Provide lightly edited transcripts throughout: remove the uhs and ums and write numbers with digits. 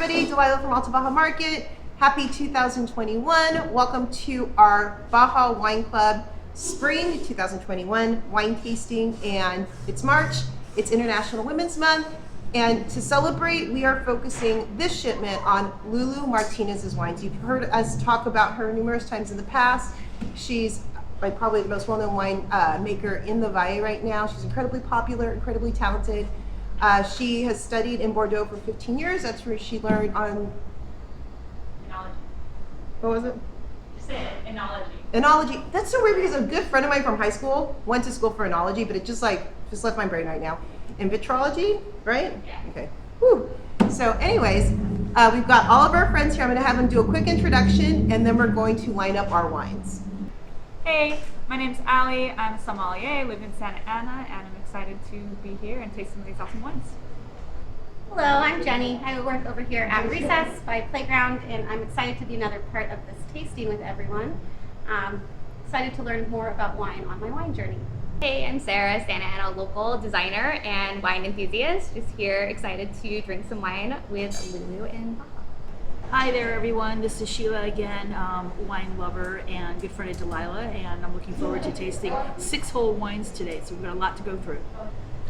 everybody, Delilah from Alta Baja Market. Happy 2021. Welcome to our Baja Wine Club Spring 2021 wine tasting. And it's March, it's International Women's Month. And to celebrate, we are focusing this shipment on Lulu Martinez's wines. You've heard us talk about her numerous times in the past. She's probably the most well-known wine maker in the Valle right now. She's incredibly popular, incredibly talented. She has studied in Bordeaux for 15 years. That's where she learned on... Enology. What was it? Just say it, enology. Enology. That's so weird because a good friend of mine from high school went to school for enology, but it just left my brain right now. And vitrology, right? Yeah. Okay. Whew. So anyways, we've got all of our friends here. I'm going to have them do a quick introduction, and then we're going to line up our wines. Hey, my name's Allie. I'm a sommelier, live in Santa Ana, and I'm excited to be here and taste some of these awesome wines. Hello, I'm Jenny. I work over here at Recess by Playground, and I'm excited to be another part of this tasting with everyone. Excited to learn more about wine on my wine journey. Hey, I'm Sarah, Santa Ana local designer and wine enthusiast. Just here, excited to drink some wine with Lulu and Baja. Hi there, everyone. This is Sheila again, wine lover and good friend of Delilah, and I'm looking forward to tasting 6 whole wines today. So we've got a lot to go through.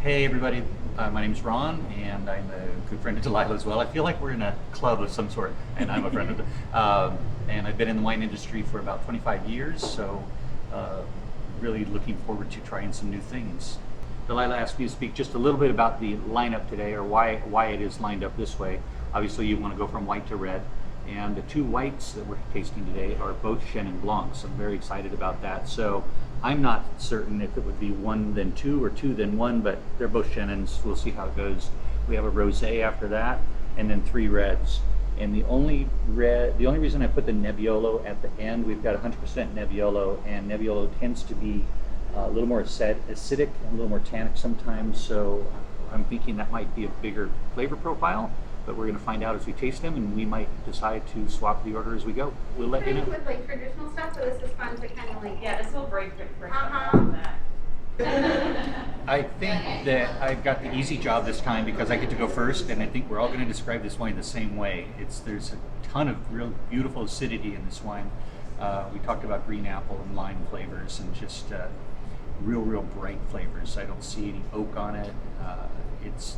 Hey everybody, my name's Ron, and I'm a good friend of Delilah as well. I feel like we're in a club of some sort, and I'm a friend of and I've been in the wine industry for about 25 years, so really looking forward to trying some new things. Delilah asked me to speak just a little bit about the lineup today, or why it is lined up this way. Obviously you want to go from white to red, and the 2 whites that we're tasting today are both Chenin Blancs. I'm very excited about that. So I'm not certain if it would be 1 then 2 or 2 then 1, but they're both Chenins. We'll see how it goes. We have a rosé after that, and then 3 reds. And the only reason I put the Nebbiolo at the end, we've got 100% Nebbiolo, and Nebbiolo tends to be a little more acidic and a little more tannic sometimes, so I'm thinking that might be a bigger flavor profile, but we're going to find out as we taste them, and we might decide to swap the order as we go. We'll let you know. With like traditional stuff, so this is fun to kind of like... Yeah, this will break for Uh-huh. I think that I've got the easy job this time because I get to go first, and I think we're all going to describe this wine the same way. There's a ton of real beautiful acidity in this wine. We talked about green apple and lime flavors, and just real bright flavors. I don't see any oak on it. It's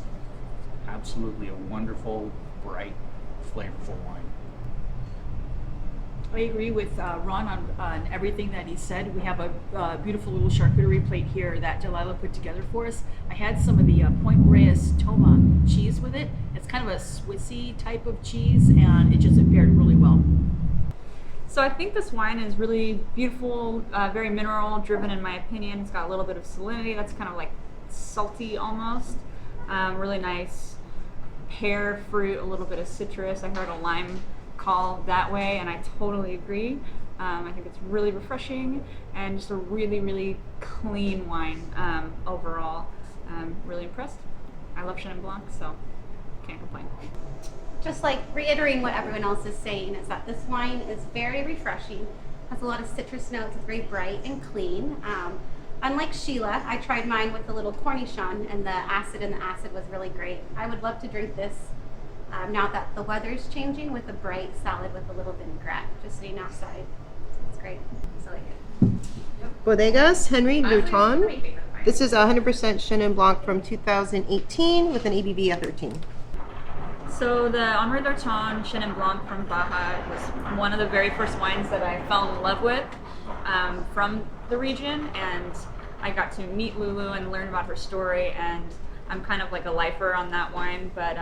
absolutely a wonderful, bright, flavorful wine. I agree with Ron on everything that he said. We have a beautiful little charcuterie plate here that Delilah put together for us. I had some of the Point Reyes Toma cheese with it. It's kind of a Swissy type of cheese, and it just paired really well. So I think this wine is really beautiful, very mineral driven in my opinion. It's got a little bit of salinity that's kind of like salty almost. Really nice pear fruit, a little bit of citrus. I heard a lime call that way, and I totally agree. I think it's really refreshing and just a really clean wine overall. Really impressed. I love Chenin Blanc, so can't complain. Just like reiterating what everyone else is saying is that this wine is very refreshing, has a lot of citrus notes, it's very bright and clean. Unlike Sheila, I tried mine with a little cornichon, and the acid was really great. I would love to drink this now that the weather's changing with a bright salad with a little vinaigrette, just sitting outside. It's great. So like it. Bodegas, Henry, Luton. This is 100% Chenin Blanc from 2018 with an ABV of 13. So the Henri Lurton Chenin Blanc from Baja was one of the very first wines that I fell in love with from the region, and I got to meet Lulu and learn about her story, and I'm kind of like a lifer on that wine. But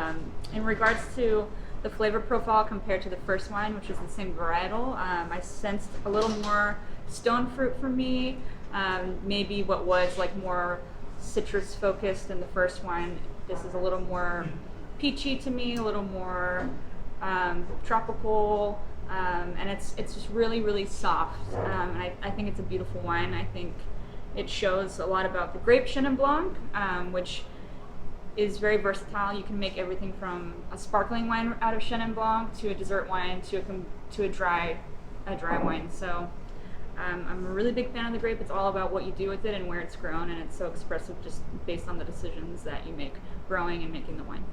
in regards to the flavor profile compared to the first wine, which is the same varietal, I sensed a little more stone fruit for me, maybe what was like more citrus focused in the first wine. This is a little more peachy to me, a little more tropical, and it's just really soft, and I think it's a beautiful wine. I think it shows a lot about the grape Chenin Blanc, which is very versatile. You can make everything from a sparkling wine out of Chenin Blanc to a dessert wine to a dry wine. So I'm a really big fan of the grape. It's all about what you do with it and where it's grown, and it's so expressive just based on the decisions that you make growing and making the wine.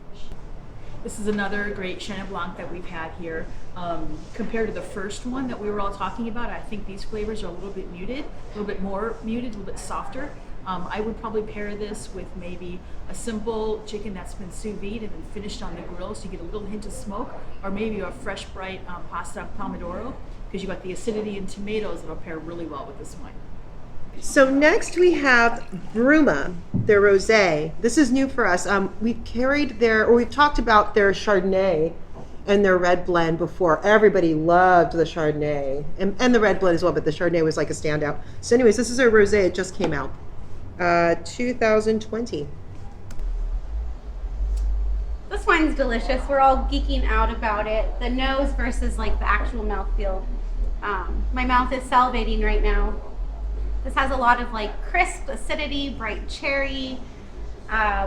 This is another great Chenin Blanc that we've had here. Compared to the first one that we were all talking about, I think these flavors are a little bit muted, a little bit more muted, a little bit softer. I would probably pair this with maybe a simple chicken that's been sous vide and then finished on the grill, so you get a little hint of smoke, or maybe a fresh, bright pasta pomodoro, because you've got the acidity and tomatoes that'll pair really well with this wine. So next we have Bruma, their rosé. This is new for us. We've talked about their Chardonnay and their red blend before. Everybody loved the Chardonnay and the red blend as well, but the Chardonnay was like a standout. So anyways, this is our rosé. It just came out, 2020. This wine's delicious. We're all geeking out about it. The nose versus like the actual mouthfeel. My mouth is salivating right now. This has a lot of like crisp acidity, bright cherry,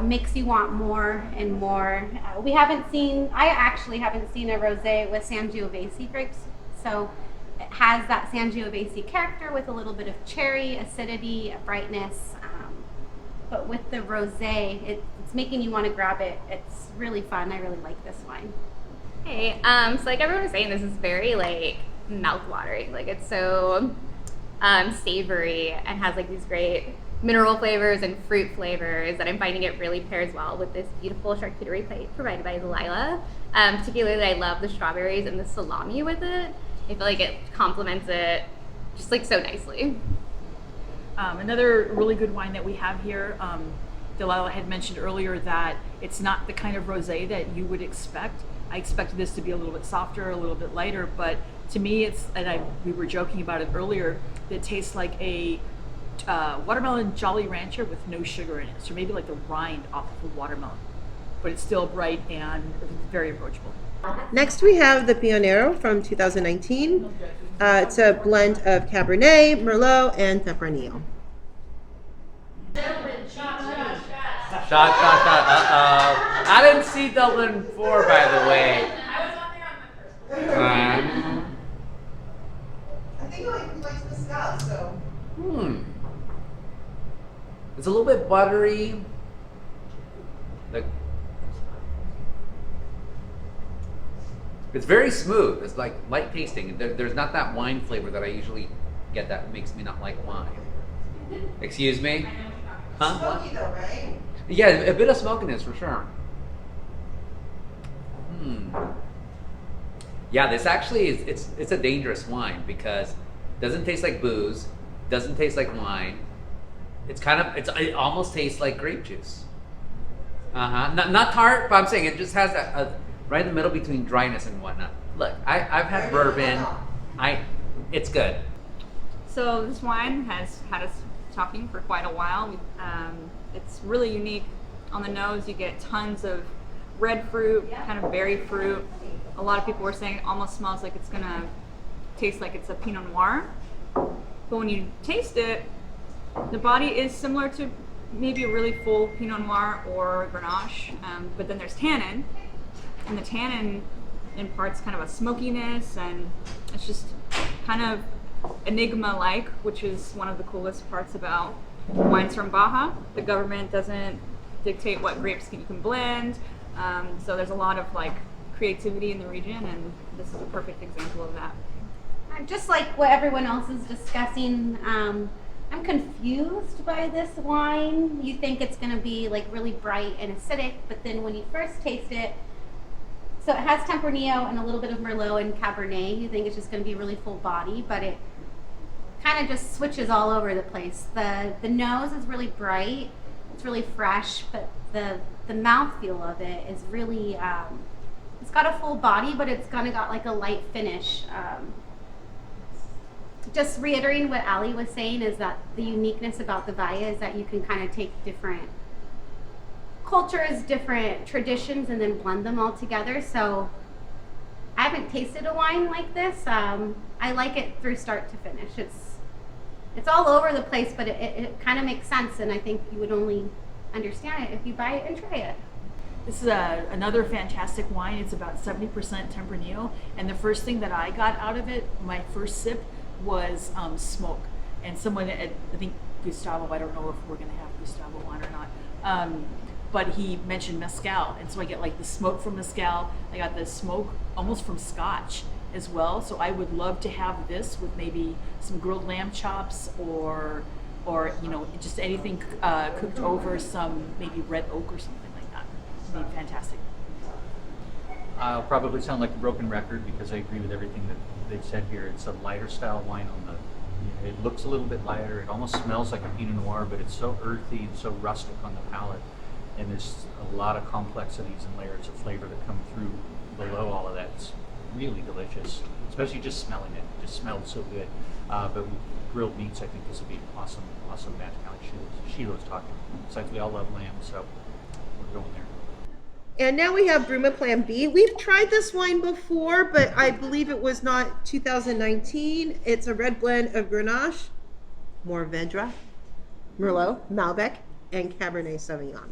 makes you want more and more. I actually haven't seen a rosé with Sangiovese grapes. So it has that Sangiovese character with a little bit of cherry, acidity, brightness. But with the rosé, it's making you want to grab it. It's really fun. I really like this wine. Hey, so like everyone was saying, this is very like mouth-watering. Like it's so savory and has like these great mineral flavors and fruit flavors that I'm finding it really pairs well with this beautiful charcuterie plate provided by Delilah. Particularly, I love the strawberries and the salami with it. I feel like it complements it just like so nicely. Another really good wine that we have here, Delilah had mentioned earlier that it's not the kind of rosé that you would expect. I expected this to be a little bit softer, a little bit lighter, but to me we were joking about it earlier, it tastes like a watermelon Jolly Rancher with no sugar in it. So maybe like the rind off of a watermelon, but it's still bright and very approachable. Next we have the Pionero from 2019. It's a blend of Cabernet, Merlot, and Tempranillo. Shot. I didn't see Dublin 4, by the way. I think he likes the scout, so. It's a little bit buttery. It's very smooth. It's like light tasting. There's not that wine flavor that I usually get that makes me not like wine. Excuse me? Huh? Smoky though, right? Yeah, a bit of smokiness for sure. Yeah, this actually is it's a dangerous wine because it doesn't taste like booze, doesn't taste like wine. It almost tastes like grape juice. Not tart, but I'm saying it just has a right in the middle between dryness and whatnot. Look, I've had bourbon. It's good. So this wine has had us talking for quite a while. It's really unique. On the nose, you get tons of red fruit, kind of berry fruit. A lot of people were saying it almost smells like it's gonna taste like it's a Pinot Noir. But when you taste it, the body is similar to maybe a really full Pinot Noir or Grenache, but then there's tannin, and the tannin imparts kind of a smokiness, and it's just kind of enigma-like, which is one of the coolest parts about wines from Baja. The government doesn't dictate what grapes you can blend, so there's a lot of like creativity in the region, and this is a perfect example of that. Just like what everyone else is discussing, I'm confused by this wine. You think it's going to be like really bright and acidic, but then when you first taste it, so it has Tempranillo and a little bit of Merlot and Cabernet. You think it's just going to be really full body, but it kind of just switches all over the place. The nose is really bright, it's really fresh, but the mouthfeel of it is really, it's got a full body, but it's kind of got like a light finish. Just reiterating what Ali was saying is that the uniqueness about the Valle is that you can kind of take different cultures, different traditions, and then blend them all together. So I haven't tasted a wine like this. I like it through start to finish. It's all over the place, but it kind of makes sense, and I think you would only understand it if you buy it and try it. This is another fantastic wine. It's about 70% Tempranillo, and the first thing that I got out of it, my first sip, was smoke. And someone, I think Gustavo, I don't know if we're going to have Gustavo on or not, but he mentioned mezcal, and so I get like the smoke from mezcal. I got the smoke almost from Scotch as well. So I would love to have this with maybe some grilled lamb chops, or you know, just anything cooked over some maybe red oak or something like that. It'd be fantastic. I'll probably sound like a broken record because I agree with everything that they've said here. It's a lighter style wine on the. It looks a little bit lighter. It almost smells like a Pinot Noir, but it's so earthy and so rustic on the palate. And there's a lot of complexities and layers of flavor that come through below all of that. It's really delicious, especially just smelling it. It just smells so good. But with grilled meats, I think this would be an awesome match, kind of like Sheila's talking. Besides, we all love lamb, so we're going there. And now we have Bruma Plan B. We've tried this wine before, but I believe it was not 2019. It's a red blend of Grenache, Mourvedre, Merlot, Malbec, and Cabernet Sauvignon.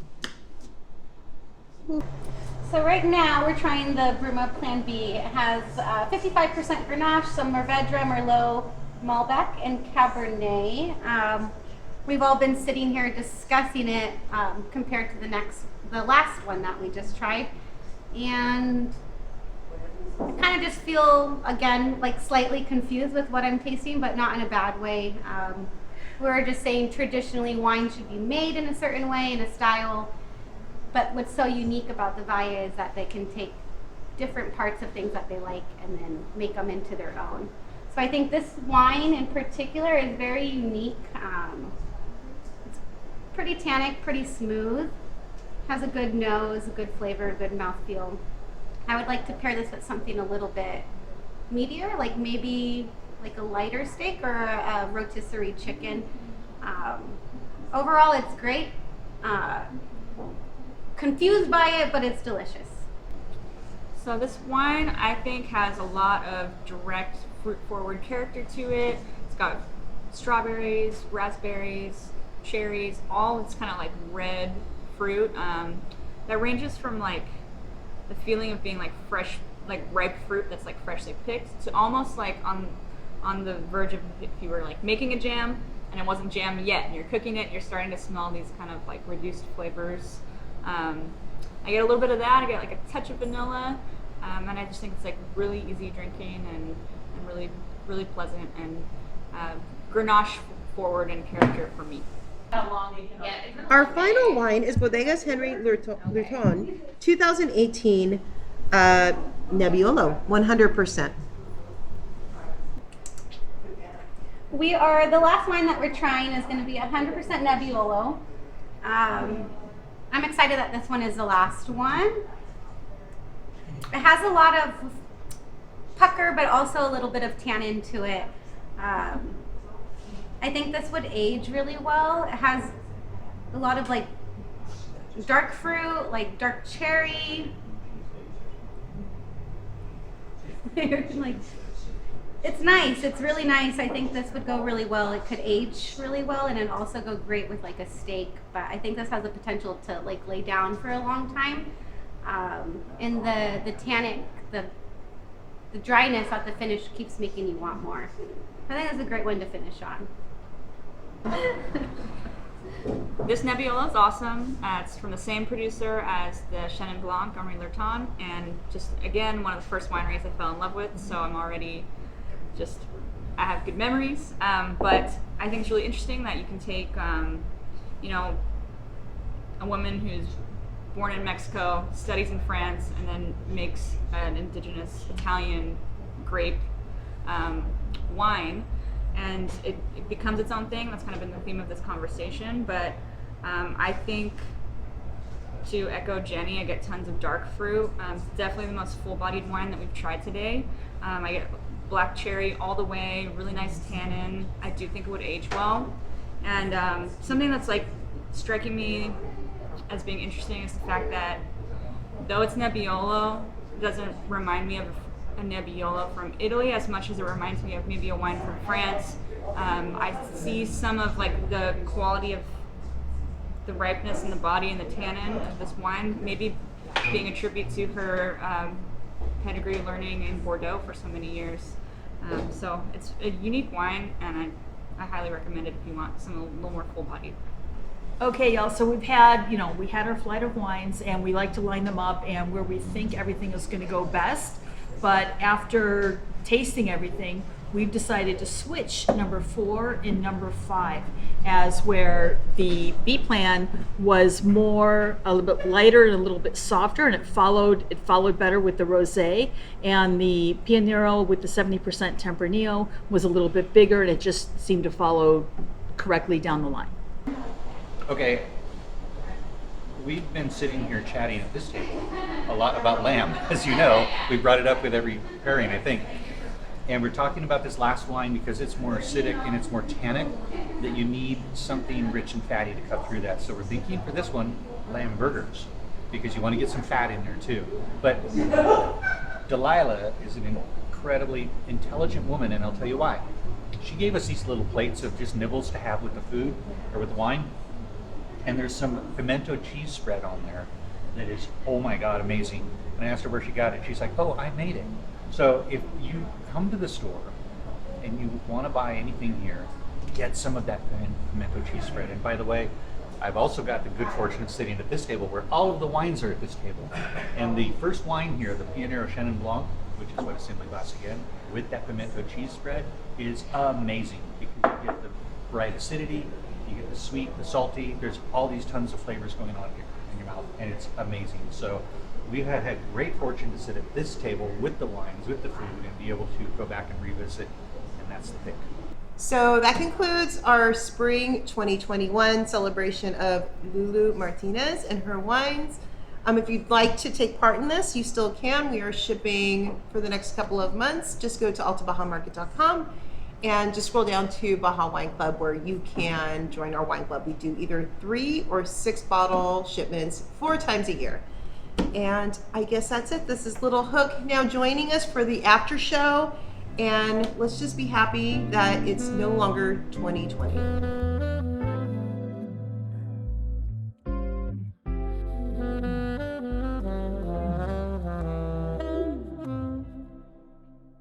So right now we're trying the Bruma Plan B. It has 55% Grenache, some Mourvedre, Merlot, Malbec, and Cabernet. We've all been sitting here discussing it compared to the last one that we just tried, and I kind of just feel again like slightly confused with what I'm tasting, but not in a bad way. We're just saying traditionally wine should be made in a certain way, in a style, but what's so unique about the Valle is that they can take different parts of things that they like and then make them into their own. So I think this wine in particular is very unique. It's pretty tannic, pretty smooth, has a good nose, a good flavor, a good mouthfeel. I would like to pair this with something a little bit meatier, like maybe like a lighter steak or a rotisserie chicken. Overall, it's great. Confused by it, but it's delicious. So this wine, I think, has a lot of direct fruit-forward character to it. It's got strawberries, raspberries, cherries, all it's kind of like red fruit. That ranges from like the feeling of being like fresh, like ripe fruit that's like freshly picked, to almost like on the verge of if you were like making a jam and it wasn't jam yet and you're cooking it, you're starting to smell these kind of like reduced flavors. I get a little bit of that. I get like a touch of vanilla, and I just think it's like really easy drinking and really, really pleasant and Grenache forward in character for me. Our final wine is Bodegas Henry Luton 2018 Naviolo, 100%. The last wine that we're trying is going to be 100% Nebbiolo. I'm excited that this one is the last one. It has a lot of pucker, but also a little bit of tannin to it. I think this would age really well. It has a lot of like dark fruit, like dark cherry. Like, it's nice. It's really nice. I think this would go really well. It could age really well, and it'd also go great with like a steak. But I think this has the potential to like lay down for a long time. And the tannic, the dryness at the finish keeps making you want more. I think it's a great one to finish on. This Nebbiolo is awesome. It's from the same producer as the Chenin Blanc, Henri Lurton, and just again one of the first wineries I fell in love with. So I'm already I have good memories. But I think it's really interesting that you can take, you know, a woman who's born in Mexico, studies in France, and then makes an indigenous Italian grape wine. And it becomes its own thing. That's kind of been the theme of this conversation. But I think, to echo Jenny, I get tons of dark fruit. It's definitely the most full-bodied wine that we've tried today. I get black cherry all the way, really nice tannin. I do think it would age well. And something that's like striking me as being interesting is the fact that though it's Nebbiolo, it doesn't remind me of a Nebbiolo from Italy as much as it reminds me of maybe a wine from France. I see some of like the quality of the ripeness in the body and the tannin of this wine maybe being a tribute to her pedigree learning in Bordeaux for so many years. So it's a unique wine, and I highly recommend it if you want something a little more full-bodied. Okay, y'all, so we had our flight of wines, and we like to line them up and where we think everything is going to go best. But after tasting everything, we've decided to switch number 4 and number 5 as where the B plan was more a little bit lighter and a little bit softer, and it followed better with the rosé, and the Pionero with the 70% Tempranillo was a little bit bigger, and it just seemed to follow correctly down the line. Okay, we've been sitting here chatting at this table a lot about lamb. As you know, we brought it up with every pairing, I think. And we're talking about this last wine because it's more acidic and it's more tannic, that you need something rich and fatty to cut through that. So we're thinking for this one, lamb burgers, because you want to get some fat in there too. But Delilah is an incredibly intelligent woman, and I'll tell you why. She gave us these little plates of just nibbles to have with the food or with the wine. And there's some pimento cheese spread on there that is, oh my God, amazing. And I asked her where she got it. She's like, oh, I made it. So if you come to the store and you want to buy anything here, get some of that pimento cheese spread. And by the way, I've also got the good fortune of sitting at this table where all of the wines are at this table. And the first wine here, the Pionero Chenin Blanc, which is what it's in my glass again, with that pimento cheese spread, is amazing because you get the right acidity, you get the sweet, the salty. There's all these tons of flavors going on here in your mouth, and it's amazing. So we've had great fortune to sit at this table with the wines, with the food, and be able to go back and revisit, and that's the pick. So that concludes our spring 2021 celebration of Lulu Martinez and her wines. If you'd like to take part in this, you still can. We are shipping for the next couple of months. Just go to altabajamarket.com and just scroll down to Baja Wine Club, where you can join our wine club. We do either 3 or 6 bottle shipments 4 times a year. And I guess that's it. This is Little Hook now joining us for the after show. And let's just be happy that it's no longer 2020.